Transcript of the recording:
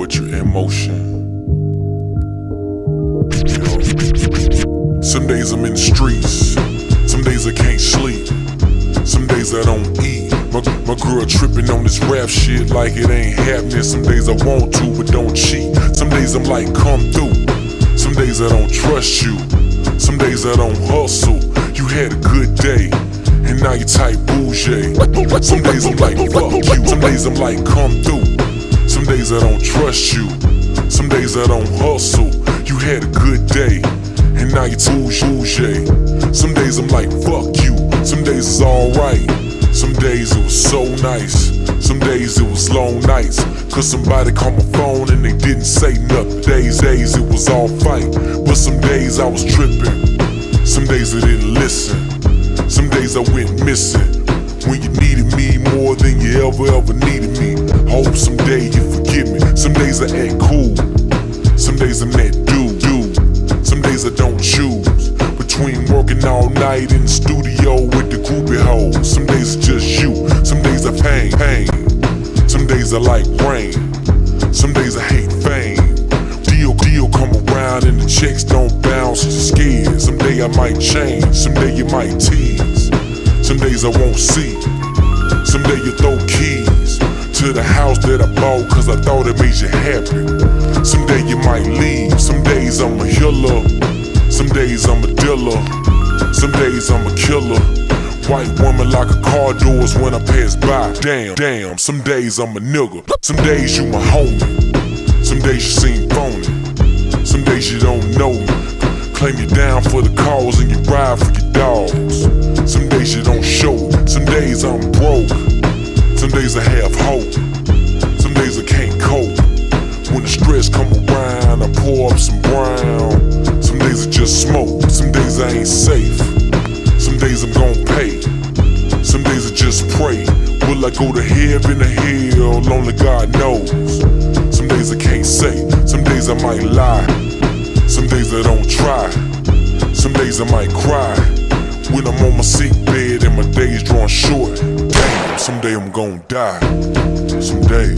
poetry in motion. You know, some days I'm in the streets, some days I can't sleep, some days I don't eat. My girl tripping on this rap shit like it ain't happening. Some days I want to but don't cheat. Some days I'm like, come through. Some days I don't trust you. Some days I don't hustle. You had a good day and now you type bougie. Some days I'm like, fuck you. Some days I'm like, come through. Some days I don't trust you. Some days I don't hustle. You had a good day and now you bougie. Some days I'm like, fuck you. Some days it's alright. Some days it was so nice. Some days it was long nights. Cause somebody called my phone and they didn't say nothing. Days it was all fight. But some days I was tripping. Some days I didn't listen. Some days I went missing. When you needed me more than you ever needed me. Hope someday you forgive me. Some days I act cool. Some days I'm that dude. Some days I don't choose between working all night in the studio with the groupie hoes. Some days it's just you. Some days I pain. Some days I like rain. Some days I hate fame. Deal come around and the checks don't bounce. You're scared. Some day I might change. Some day you might tease. Some days I won't see. Some day you throw keys to the house that I bought cause I thought it made you happy. Some day you might leave. Some days I'm a healer. Some days I'm a dealer. Some days I'm a killer. White woman like a car doors when I pass by. Damn, some days I'm a nigga. Some days you my homie. Some days you seem phony. Some days you don't know me. Claim you down for the cause and you ride for your dogs. Some days you don't show it. Some days I'm broke. Some days I have hope. Some days I can't cope. When the stress come around, I pour up some brown. Some days I just smoke. Some days I ain't safe. Some days I'm gon' pay. Some days I just pray. Will I go to heaven or hell? Only God knows. Some days I can't say. Some days I might lie. Some days I don't try. Some days I might cry when I'm on my sick bed and my days drawn short. Damn, someday I'm gon' die. Someday.